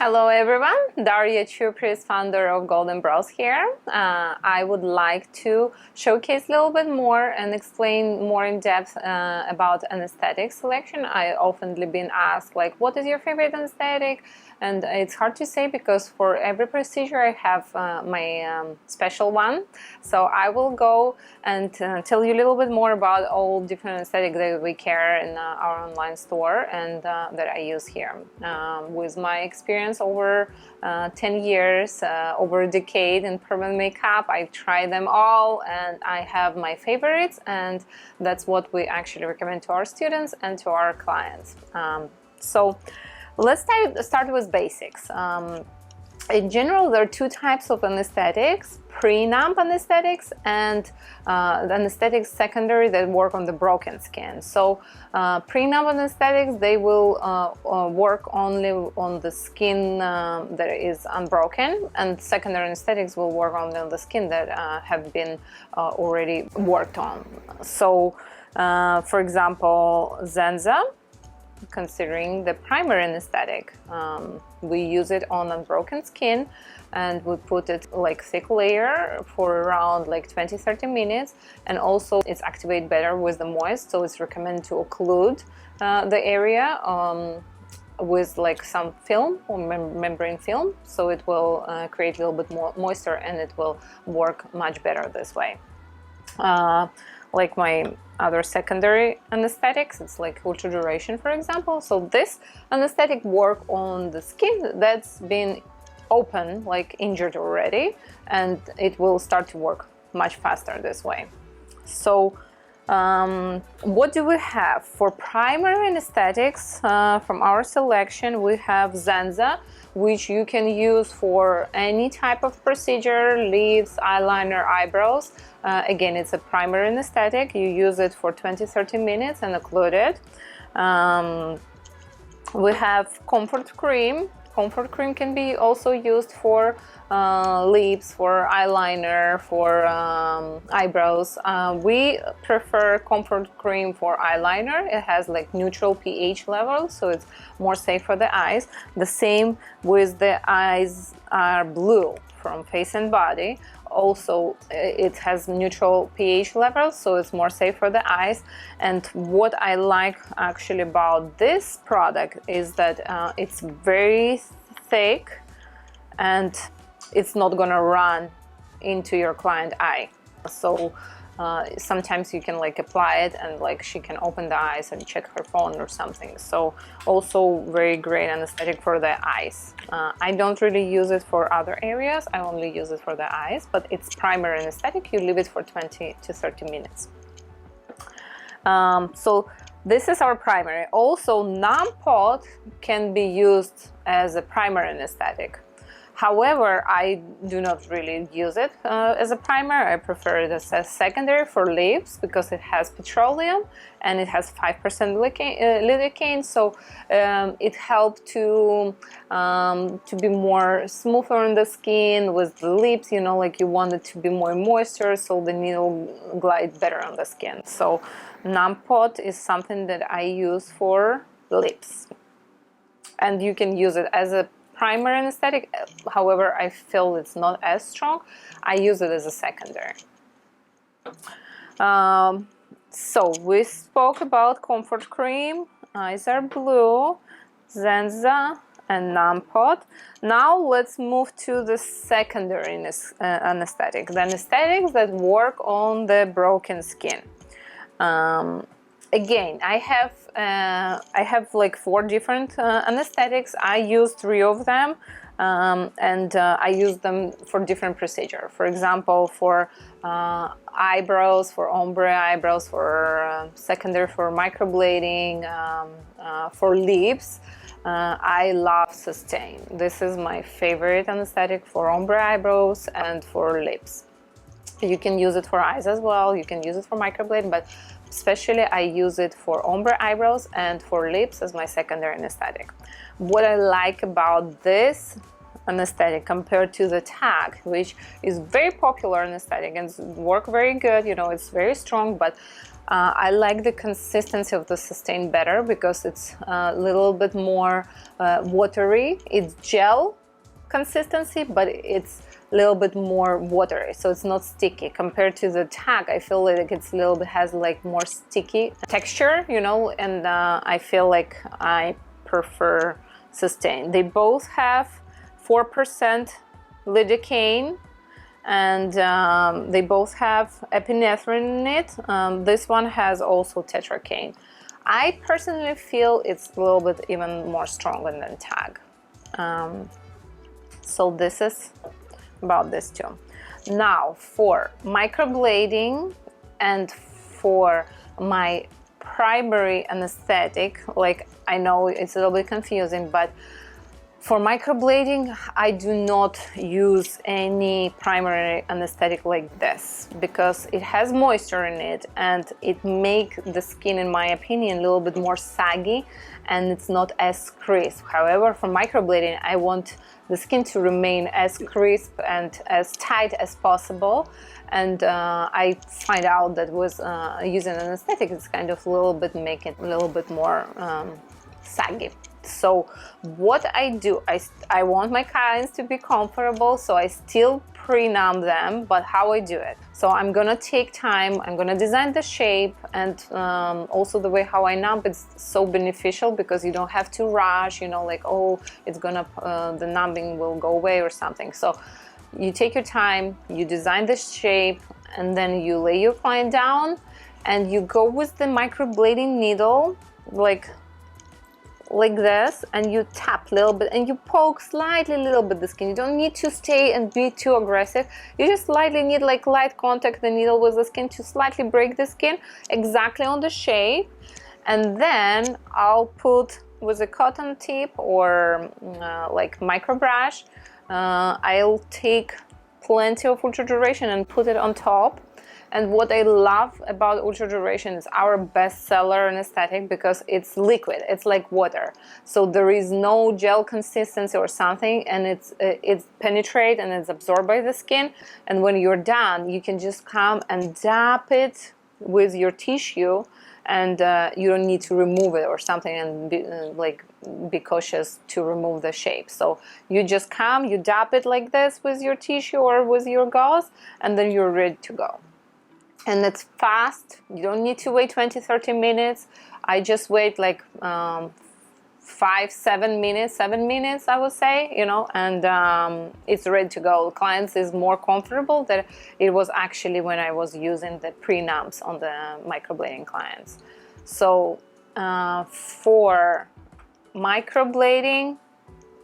Hello everyone, Daria Chuprys, founder of Golden BROWS here. I would like to showcase a little bit more and explain more in depth about anesthetic selection. I often been asked what is your favorite anesthetic? And it's hard to say because for every procedure I have my special one. So I will go and tell you a little bit more about all different anesthetics that we carry in our online store and that I use here. With my experience over 10 years, over a decade in permanent makeup, I've tried them all and I have my favorites, and that's what we actually recommend to our students and to our clients. Let's start with basics. In general, there are two types of anesthetics: pre-numb anesthetics and the anesthetics secondary that work on the broken skin. So pre-numb anesthetics, they will work only on the skin that is unbroken, and secondary anesthetics will work only on the skin that have been already worked on. So for example, Zanza, considering the primary anesthetic, we use it on unbroken skin and we put it thick layer for around 20-30 minutes, and also it's activated better with the moist, so it's recommended to occlude the area with some film or membrane film, so it will create a little bit more moisture and it will work much better this way. Like my other secondary anesthetics, it's ultra duration, for example. So this anesthetic work on the skin that's been open, injured already, and it will start to work much faster this way. So what do we have for primary anesthetics? From our selection, we have Zanza, which you can use for any type of procedure: lips, eyeliner, eyebrows. Again, it's a primary anesthetic. You use it for 20-30 minutes and occlude it. We have comfort cream. Comfort cream can be also used for lips, for eyeliner, for eyebrows. We prefer comfort cream for eyeliner. It has neutral pH level, so it's more safe for the eyes. The same with the eyes are blue from Face and Body. Also, it has neutral pH level, so it's more safe for the eyes. And what I like actually about this product is that it's very thick and it's not gonna run into your client eye. So sometimes you can apply it and she can open the eyes and check her phone or something. So also very great anesthetic for the eyes. I don't really use it for other areas. I only use it for the eyes, but it's primary anesthetic. You leave it for 20-30 minutes. So this is our primary. Also, numb pot can be used as a primary anesthetic. However, I do not really use it as a primer. I prefer it as a secondary for lips because it has petroleum and it has 5% lidocaine, so it helps to be more smoother on the skin with the lips. You want it to be more moisture, so the needle glides better on the skin. So numb pot is something that I use for lips, and you can use it as a primary anesthetic. However, I feel it's not as strong. I use it as a secondary. So we spoke about comfort cream, eyes are blue, Zanza, and numb pot. Now let's move to the secondary anesthetic, the anesthetics that work on the broken skin. Again, I have 4 different anesthetics. I use 3 of them, and I use them for different procedure. For example, for eyebrows, for ombre eyebrows, for secondary for microblading, for lips, I love Sustain. This is my favorite anesthetic for ombre eyebrows and for lips. You can use it for eyes as well. You can use it for microblading, but especially I use it for ombre eyebrows and for lips as my secondary anesthetic. What I like about this anesthetic compared to the TAC, which is very popular anesthetic and work very good, it's very strong, but I like the consistency of the Sustain better because it's a little bit more watery. It's gel consistency, but it's a little bit more watery, so it's not sticky. Compared to the Tag, I feel like it's a little bit has like more sticky texture, you know, and I feel like I prefer Sustain. They both have 4% lidocaine, and they both have epinephrine in it. This one has also tetracaine. I personally feel it's a little bit even more stronger than Tag. So this is about this too. Now for microblading and for my primary anesthetic, like I know it's a little bit confusing, but for microblading, I do not use any primary anesthetic like this because it has moisture in it and it makes the skin, in my opinion, a little bit more saggy and it's not as crisp. However, for microblading, I want the skin to remain as crisp and as tight as possible. And I find out that with using anesthetic, it's kind of a little bit make it a little bit more saggy. So what I do, I want my clients to be comfortable, so I still pre-numb them, but how I do it. So I'm gonna take time, I'm gonna design the shape, and also the way how I numb, it's so beneficial because you don't have to rush, you know, like, oh, it's gonna, the numbing will go away or something. So you take your time, you design the shape, and then you lay your client down and you go with the microblading needle, like this, and you tap a little bit and you poke slightly a little bit the skin. You don't need to stay and be too aggressive. You just slightly need like light contact the needle with the skin to slightly break the skin exactly on the shape. And then I'll put with a cotton tip or like micro brush, I'll take plenty of ultra duration and put it on top. And what I love about ultra duration is our bestseller anesthetic because it's liquid, it's like water. So there is no gel consistency or something, and it's penetrate and it's absorbed by the skin. And when you're done, you can just come and dab it with your tissue, and you don't need to remove it or something and be cautious to remove the shape. So you just come, you dab it like this with your tissue or with your gauze, and then you're ready to go. And it's fast. You don't need to wait 20-30 minutes. I just wait like 7 minutes I would say, you know, and it's ready to go. Clients is more comfortable than it was actually when I was using the pre-numbs on the microblading clients. So for microblading,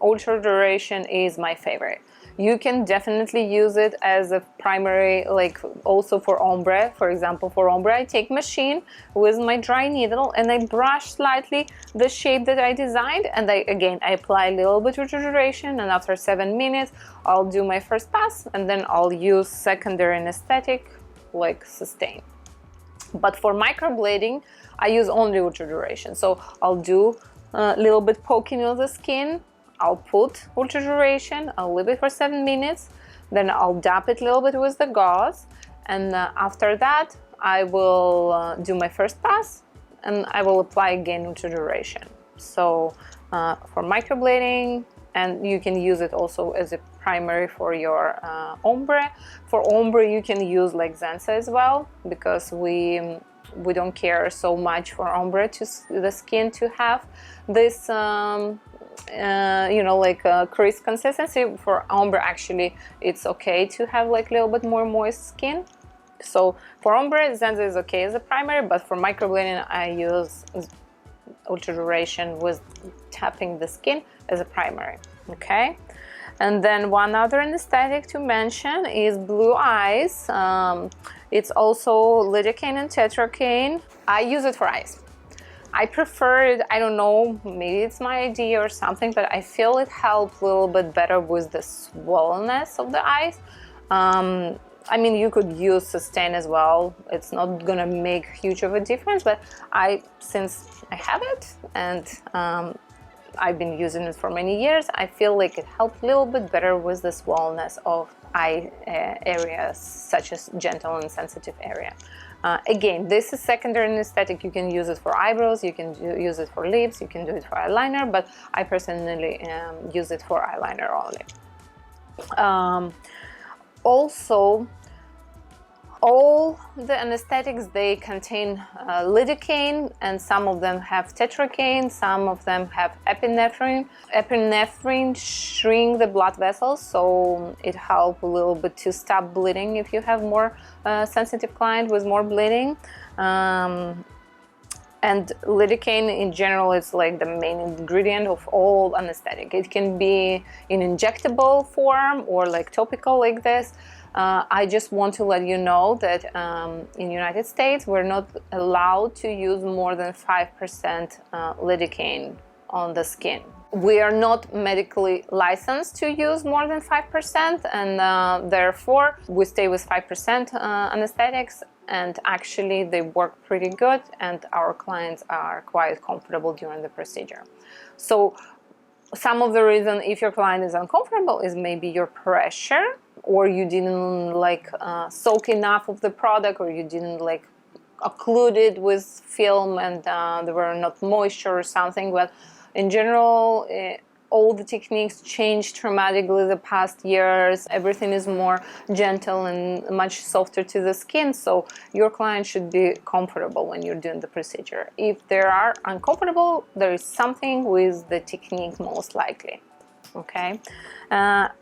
ultra duration is my favorite. You can definitely use it as a primary, like also for ombre. For example, for ombre, I take machine with my dry needle and I brush slightly the shape that I designed, and I apply a little bit of duration, and after 7 minutes, I'll do my first pass, and then I'll use secondary anesthetic like Sustain. But for microblading, I use only ultra duration. So I'll do a little bit poking of the skin. I'll put ultra duration, I'll leave it for 7 minutes, then I'll dab it a little bit with the gauze, and after that I will do my first pass and I will apply again ultra duration. So for microblading, and you can use it also as a primary for your ombre. For ombre you can use like Zanza as well, because we don't care so much for ombre to the skin to have this you know, like crisp consistency. For ombre actually it's okay to have like a little bit more moist skin. So for ombre, Zanza is okay as a primary, but for microblading I use ultra duration with tapping the skin as a primary. Okay, and then one other anesthetic to mention is Blue Eyes. It's also lidocaine and tetracaine. I use it for eyes. I prefer it, I don't know, maybe it's my idea or something, but I feel it helps a little bit better with the swollenness of the eyes. I mean, you could use Sustain as well. It's not gonna make huge of a difference, but since I have it and I've been using it for many years, I feel like it helped a little bit better with the swollenness of eye areas, such as gentle and sensitive area. Again, this is secondary anesthetic. You can use it for eyebrows, you can use it for lips, you can do it for eyeliner, but I personally use it for eyeliner only. Also, all the anesthetics, they contain lidocaine, and some of them have tetracaine, some of them have epinephrine. Epinephrine shrink the blood vessels, so it helps a little bit to stop bleeding if you have more sensitive client with more bleeding. And lidocaine in general is like the main ingredient of all anesthetic. It can be in injectable form or like topical like this. I just want to let you know that in United States we're not allowed to use more than 5% lidocaine on the skin. We are not medically licensed to use more than 5%, and therefore we stay with 5% anesthetics, and actually they work pretty good and our clients are quite comfortable during the procedure. So some of the reason if your client is uncomfortable is maybe your pressure, or you didn't like soak enough of the product, or you didn't like occlude it with film and there were not moisture or something. But in general, all the techniques changed dramatically the past years. Everything is more gentle and much softer to the skin, so your client should be comfortable when you're doing the procedure. If they are uncomfortable, there is something with the technique most likely. Okay,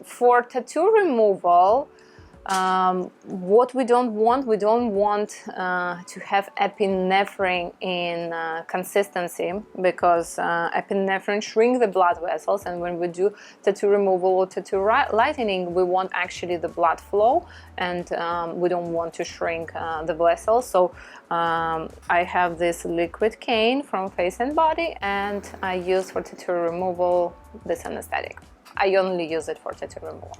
for tattoo removal, what we don't want to have epinephrine in consistency, because epinephrine shrinks the blood vessels, and when we do tattoo removal or tattoo lightening, we want actually the blood flow, and we don't want to shrink the vessels. So I have this liquid cane from Face and Body, and I use for tattoo removal this anesthetic. I only use it for tattoo removal.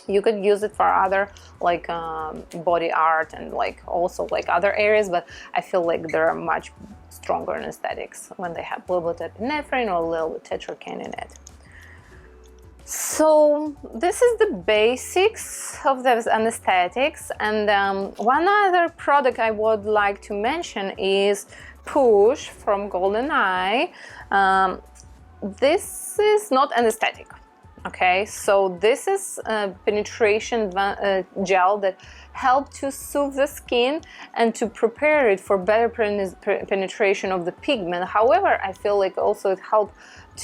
You could use it for other like body art and like also like other areas, but I feel like there are much stronger anesthetics when they have a little bit of epinephrine or a little bit tetracaine in it. So this is the basics of the anesthetics, and one other product I would like to mention is Push from Golden Eye. This is not anesthetic. Okay, so this is a penetration gel that helps to soothe the skin and to prepare it for better penetration of the pigment. However, I feel like also it helps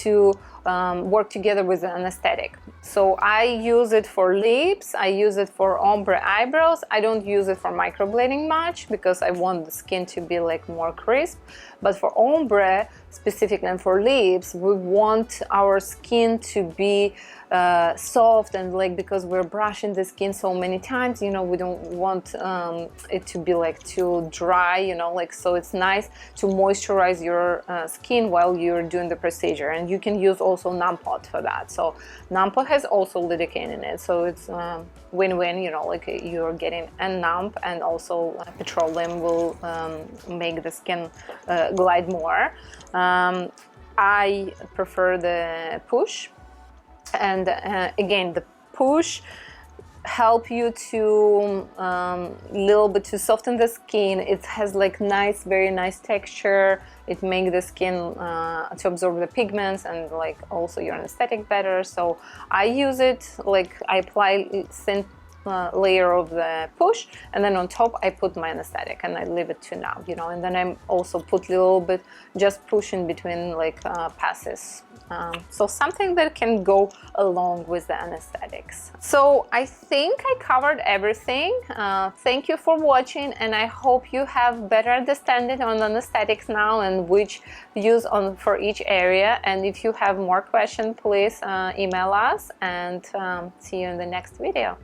to work together with the anesthetic. So I use it for lips, I use it for ombre eyebrows. I don't use it for microblading much because I want the skin to be like more crisp. But for ombre specifically and for lips, we want our skin to be soft, and like because we're brushing the skin so many times, you know, we don't want it to be like too dry, you know, like, so it's nice to moisturize your skin while you're doing the procedure. And you can use also Numpot for that. So Numpot has also lidocaine in it, so it's win-win, you know, like you're getting a nump, and also petroleum will make the skin glide more. I prefer the Push, and again, the Push help you to little bit to soften the skin. It has like nice, very nice texture. It makes the skin to absorb the pigments and like also your anesthetic better. So I use it, like I apply thin layer of the Push, and then on top I put my anesthetic and I leave it to numb, you know, and then I also put a little bit, just push in between like passes. So something that can go along with the anesthetics. So I think I covered everything. Thank you for watching, and I hope you have better understanding on anesthetics now and which use on for each area. And if you have more questions, please email us, and see you in the next video.